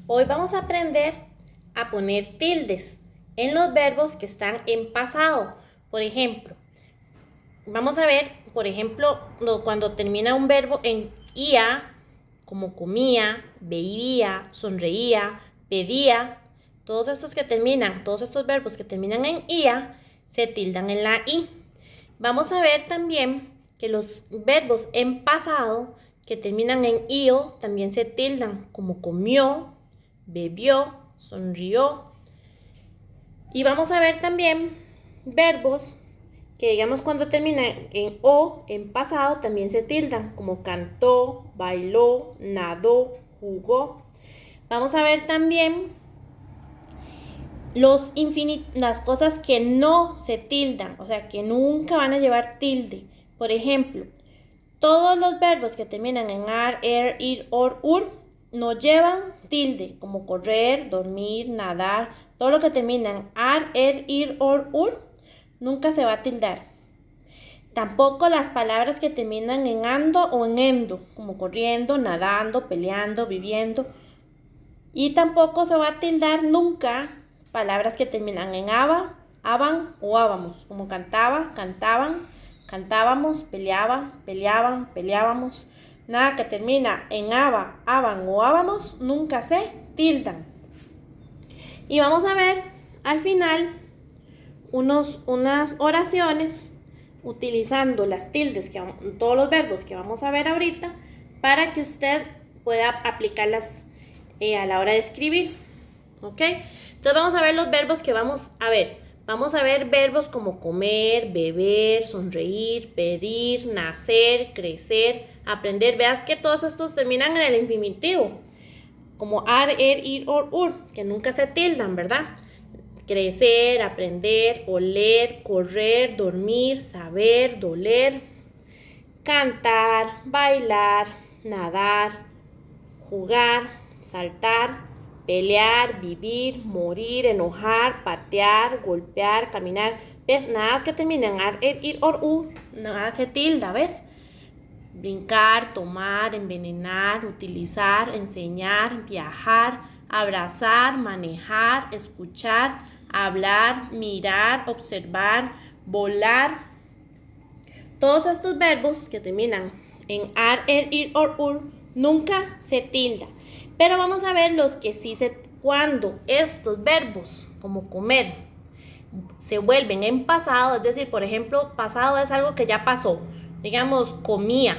Hoy vamos a aprender a poner tildes en los verbos que están en pasado. Por ejemplo, vamos a ver, cuando termina un verbo en ia, como comía, bebía, sonreía, pedía. Todos estos verbos que terminan en ia, se tildan en la i. Vamos a ver también que los verbos en pasado que terminan en io también se tildan, como comió, bebió, sonrió. Y vamos a ver también verbos que digamos cuando terminan en o, en pasado, también se tildan, como cantó, bailó, nadó, jugó. Vamos a ver también las cosas que no se tildan, o sea, que nunca van a llevar tilde. Por ejemplo, todos los verbos que terminan en ar, er, ir, or, ur no llevan tilde, como correr, dormir, nadar. Todo lo que termina en ar, er, ir, or, ur nunca se va a tildar. Tampoco las palabras que terminan en ando o en endo, como corriendo, nadando, peleando, viviendo. Y tampoco se va a tildar nunca palabras que terminan en aba, aban o ábamos, como cantaba, cantaban, cantábamos, peleaba, peleaban, peleábamos. Nada que termina en aba, aban o ábamos nunca se tildan. Y vamos a ver al final unas oraciones utilizando las tildes, todos los verbos que vamos a ver ahorita, para que usted pueda aplicarlas a la hora de escribir. ¿Ok? Entonces vamos a ver los verbos que vamos a ver. Vamos a ver verbos como comer, beber, sonreír, pedir, nacer, crecer, aprender. Veas que todos estos terminan en el infinitivo, como ar, er, ir, or, ur, que nunca se tildan, ¿verdad? Crecer, aprender, oler, correr, dormir, saber, doler, cantar, bailar, nadar, jugar, saltar, pelear, vivir, morir, enojar, patear, golpear, caminar. ¿Ves? Nada que termine en ar, er, ir, or, u, nada se tilda, ¿ves? Brincar, tomar, envenenar, utilizar, enseñar, viajar, abrazar, manejar, escuchar, hablar, mirar, observar, volar. Todos estos verbos que terminan en ar, er, ir, or, ur nunca se tilda. Pero vamos a ver los que sí cuando estos verbos, como comer, se vuelven en pasado, es decir, por ejemplo, pasado es algo que ya pasó. Digamos, comía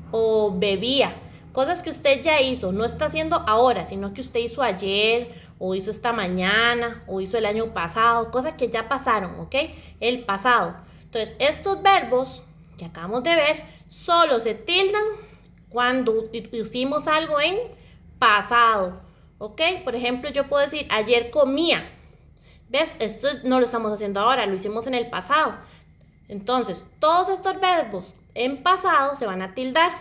o bebía. Cosas que usted ya hizo, no está haciendo ahora, sino que usted hizo ayer, o hizo esta mañana, o hizo el año pasado. Cosas que ya pasaron, ¿ok? El pasado. Entonces, estos verbos que acabamos de ver, solo se tildan cuando hicimos algo en pasado, ¿ok? Por ejemplo, yo puedo decir, ayer comía. ¿Ves? Esto no lo estamos haciendo ahora, lo hicimos en el pasado. Entonces, todos estos verbos en pasado se van a tildar.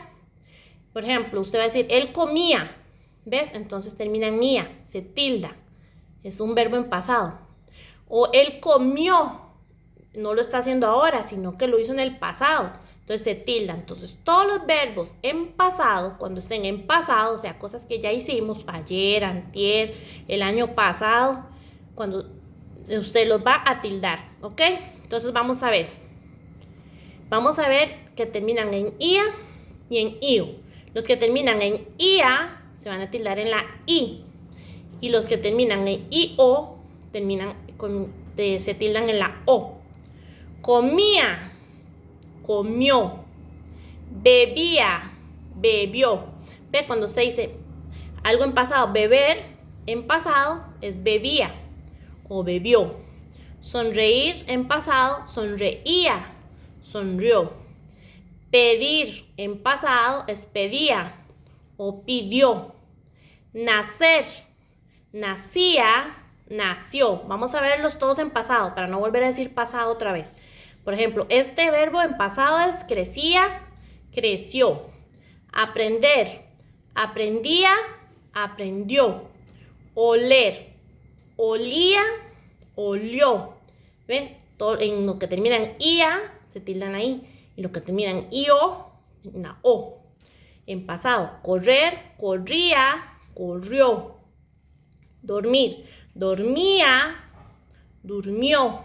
Por ejemplo, usted va a decir, él comía. ¿Ves? Entonces termina en ia, se tilda. Es un verbo en pasado. O él comió. No lo está haciendo ahora, sino que lo hizo en el pasado. Entonces se tilda. Entonces, todos los verbos en pasado, cuando estén en pasado, o sea, cosas que ya hicimos ayer, antier, el año pasado, cuando usted los va a tildar, ¿ok? Entonces vamos a ver. Vamos a ver que terminan en ia y en iu. Los que terminan en ia se van a tildar en la i. Y los que terminan en io se tildan en la o. Comía, comió. Bebía, bebió. ¿Ve? Cuando usted dice algo en pasado, beber en pasado es bebía o bebió. Sonreír en pasado, sonreía, sonrió. Pedir en pasado es pedía o pidió. Nacer, nacía, nació. Vamos a verlos todos en pasado para no volver a decir pasado otra vez. Por ejemplo, este verbo en pasado es crecía, creció. Aprender, aprendía, aprendió. Oler, olía, olió. ¿Ves? Todo en lo que termina en ia se tildan ahí. Y lo que termina en io, en la o. En pasado, correr, corría, corrió. Dormir. Dormía, durmió.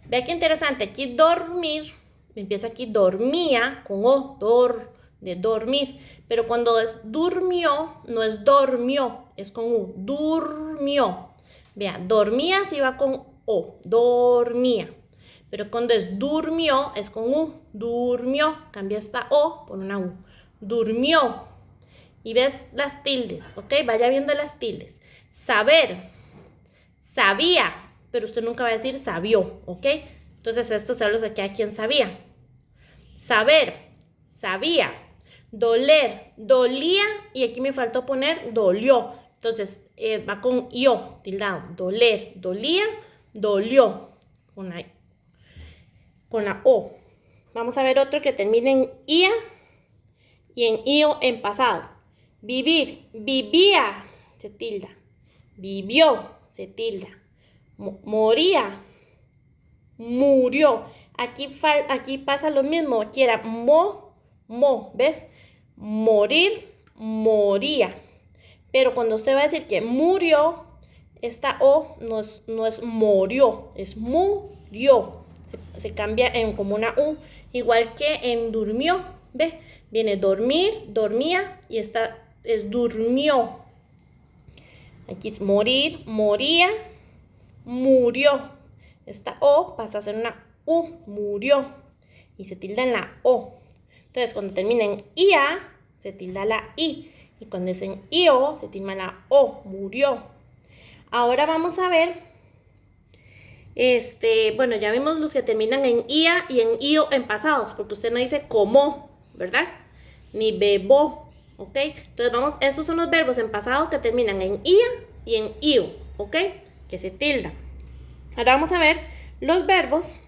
Ve qué interesante. Aquí dormir, empieza aquí dormía con O, de dormir. Pero cuando es durmió, no es dormió, es con U. Durmió. Vea, dormía sí va con O, dormía. Pero cuando es durmió, es con U. Durmió. Cambia esta O por una U. Durmió. Y ves las tildes, ¿ok? Vaya viendo las tildes. Saber. Sabía. Pero usted nunca va a decir sabió, ¿ok? Entonces esto se habla de que a quien sabía. Saber. Sabía. Doler. Dolía. Y aquí me faltó poner dolió. Entonces va con io, tildado. Doler. Dolía. Dolió. Con la O. Vamos a ver otro que termine en ia y en io en pasado. Vivir, vivía, se tilda. Vivió, se tilda. Moría, murió. Aquí pasa lo mismo. Aquí era ¿ves? Morir, moría. Pero cuando usted va a decir que murió, esta O no es murió, es murió. Se cambia en como una U, igual que en durmió, ¿ve? Viene dormir, dormía y esta es durmió. Aquí es morir, moría, murió. Esta O pasa a ser una U, murió. Y se tilda en la O. Entonces cuando termina en IA, se tilda la I. Y cuando es en IO, se tilda la O, murió. Ahora vamos a ver bueno, ya vimos los que terminan en ia y en io en pasados, porque usted no dice como, ¿verdad? Ni bebo, ¿ok? Entonces estos son los verbos en pasado que terminan en ia y en io, ¿ok? Que se tildan. Ahora vamos a ver los verbos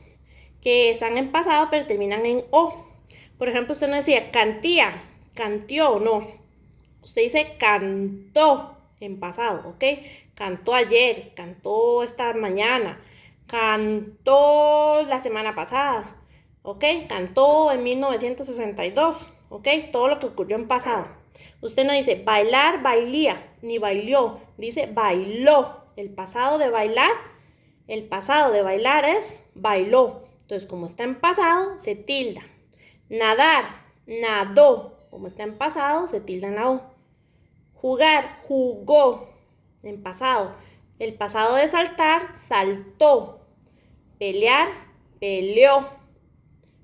que están en pasado pero terminan en o. Por ejemplo, usted no decía cantía, cantió, no. Usted dice cantó en pasado, ¿ok? Cantó ayer, cantó esta mañana, cantó la semana pasada, ¿ok? Cantó en 1962, ¿ok? Todo lo que ocurrió en pasado. Usted no dice bailar, bailía, ni bailó, dice bailó. El pasado de bailar es bailó. Entonces, como está en pasado, se tilda. Nadar, nadó. Como está en pasado, se tilda en la O. Jugar, jugó. En pasado. El pasado de saltar, saltó. Pelear, peleó.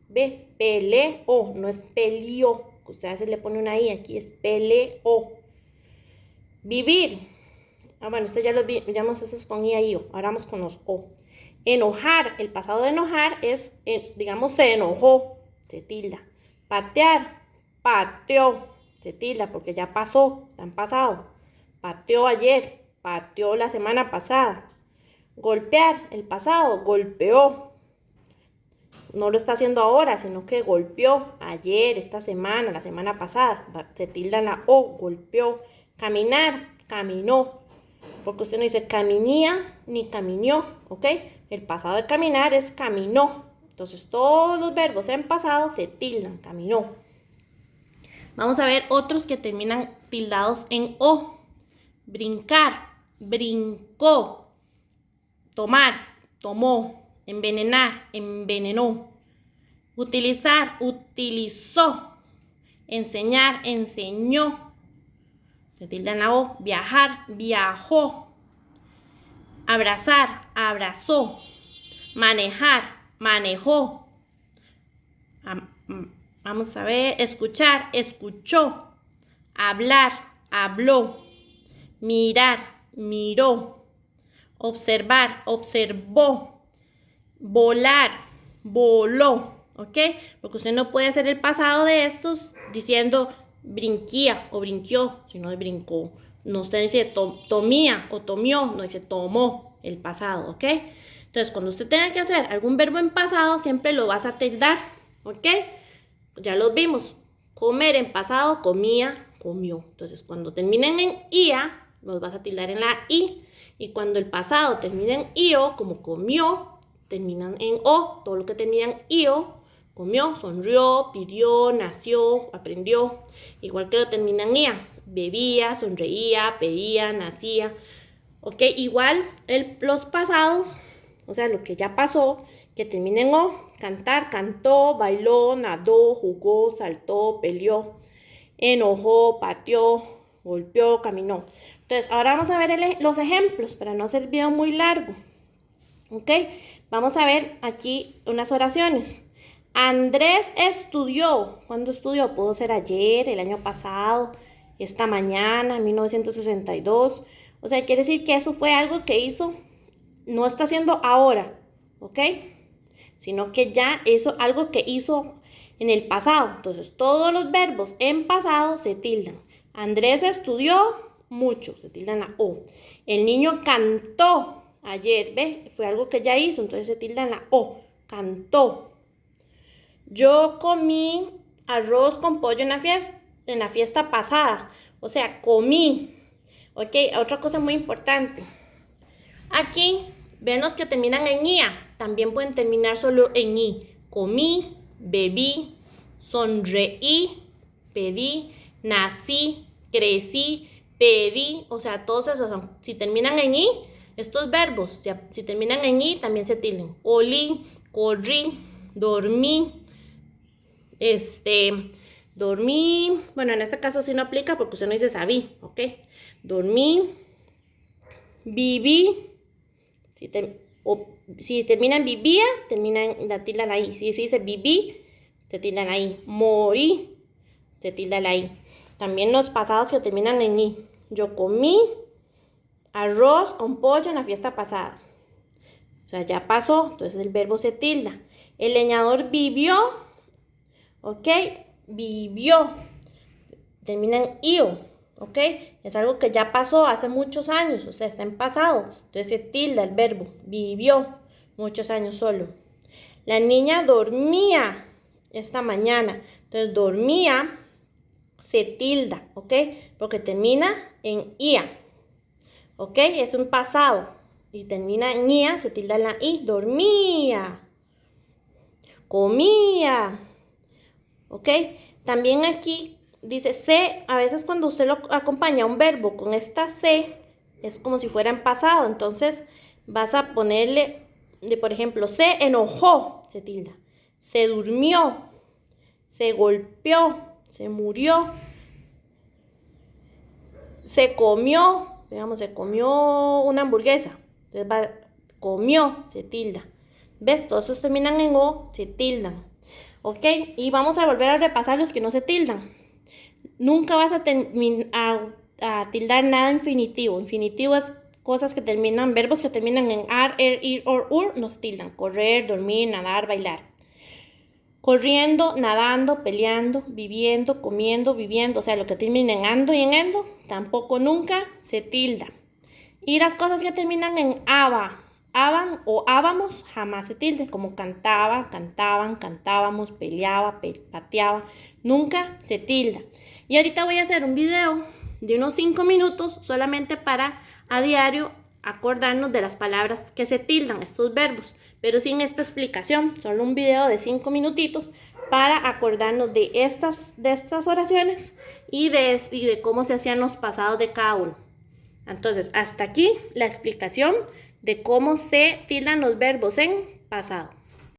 ¿Ve? Peleó, no es peleó. Usted a veces le pone una I, aquí es peleó. Vivir. Bueno, ya los vimos esos con I y O. Ahora vamos con los O. Enojar. El pasado de enojar es, digamos, se enojó. Se tilda. Patear. Pateó. Se tilda porque ya pasó. Está en pasado. Pateó ayer. Pateó la semana pasada. Golpear. El pasado. Golpeó. No lo está haciendo ahora, sino que golpeó ayer, esta semana, la semana pasada. Se tilda en la O. Golpeó. Caminar. Caminó. Porque usted no dice caminía ni caminó, ¿ok? El pasado de caminar es caminó. Entonces todos los verbos en pasado se tildan, caminó. Vamos a ver otros que terminan tildados en O. Brincar, brincó. Tomar, tomó. Envenenar, envenenó. Utilizar, utilizó. Enseñar, enseñó. Se tilda en la O. Viajar, viajó. Abrazar, abrazó. Manejar, manejó. Vamos a ver. Escuchar, escuchó. Hablar, habló. Mirar, miró. Observar, observó. Volar, voló. ¿Ok? Porque usted no puede hacer el pasado de estos diciendo brinquía o brinquió, sino brincó. No usted dice tomía o tomió, no dice tomó, el pasado, ¿ok? Entonces, cuando usted tenga que hacer algún verbo en pasado, siempre lo vas a tildar, ¿ok? Ya los vimos. Comer en pasado, comía, comió. Entonces, cuando terminen en ia, los vas a tildar en la i. Y cuando el pasado termine en io, como comió, terminan en o. Todo lo que termina en io, comió, sonrió, pidió, nació, aprendió. Igual que lo termina en ia. Bebía, sonreía, pedía, nacía. Ok, igual los pasados, o sea, lo que ya pasó, que termina en O, cantar, cantó, bailó, nadó, jugó, saltó, peleó, enojó, pateó, golpeó, caminó. Entonces, ahora vamos a ver los ejemplos para no hacer el video muy largo. Ok, vamos a ver aquí unas oraciones. Andrés estudió. ¿Cuándo estudió? Pudo ser ayer, el año pasado, esta mañana, en 1962. O sea, quiere decir que eso fue algo que hizo, no está haciendo ahora, ¿ok? Sino que ya eso algo que hizo en el pasado. Entonces, todos los verbos en pasado se tildan. Andrés estudió mucho, se tildan la O. El niño cantó ayer, ¿ve? Fue algo que ya hizo, entonces se tildan la O. Cantó. Yo comí arroz con pollo en la fiesta pasada. O sea, comí. Ok, otra cosa muy importante. Aquí, ven los que terminan en IA. También pueden terminar solo en I. Comí, bebí, sonreí, pedí, nací, crecí, pedí. O sea, todos esos son. Si terminan en I, estos verbos, si terminan en I, también se tilden. Olí, corrí, dormí, dormí, bueno, en este caso sí no aplica porque usted no dice sabí, ¿ok? Dormí, viví, si termina en vivía, termina en la tilda la I. Si se dice viví, se tilda la I. Morí, se tilda la I. También los pasados que terminan en I. Yo comí arroz con pollo en la fiesta pasada. O sea, ya pasó, entonces el verbo se tilda. El leñador vivió, ¿ok? Vivió. Termina en io, ¿ok? Es algo que ya pasó hace muchos años, o sea, está en pasado. Entonces se tilda el verbo. Vivió muchos años solo. La niña dormía esta mañana. Entonces dormía se tilda, ¿ok? Porque termina en ia, ¿ok? Es un pasado. Y termina en ia, se tilda en la i. Dormía. Comía. ¿Ok? También aquí dice C. A veces cuando usted lo acompaña a un verbo con esta C, es como si fuera en pasado. Entonces vas a ponerle, por ejemplo, se enojó, se tilda. Se durmió. Se golpeó. Se murió. Se comió. Digamos, se comió una hamburguesa. Entonces comió, se tilda. ¿Ves? Todos esos terminan en O, se tildan. ¿Ok? Y vamos a volver a repasar los que no se tildan. Nunca vas a tildar nada infinitivo. Infinitivo es cosas que terminan, verbos que terminan en ar, ir, or, ur, no se tildan. Correr, dormir, nadar, bailar. Corriendo, nadando, peleando, viviendo, comiendo, viviendo. O sea, lo que termina en ando y en endo, tampoco nunca se tilda. Y las cosas que terminan en aba, aban o ábamos, jamás se tilde, como cantaba, cantaban, cantábamos, peleaba, pateaba, nunca se tilda. Y ahorita voy a hacer un video de unos 5 minutos solamente para a diario acordarnos de las palabras que se tildan, estos verbos, pero sin esta explicación, solo un video de 5 minutitos para acordarnos de estas oraciones y de cómo se hacían los pasados de cada uno. Entonces, hasta aquí la explicación de cómo se tildan los verbos en pasado.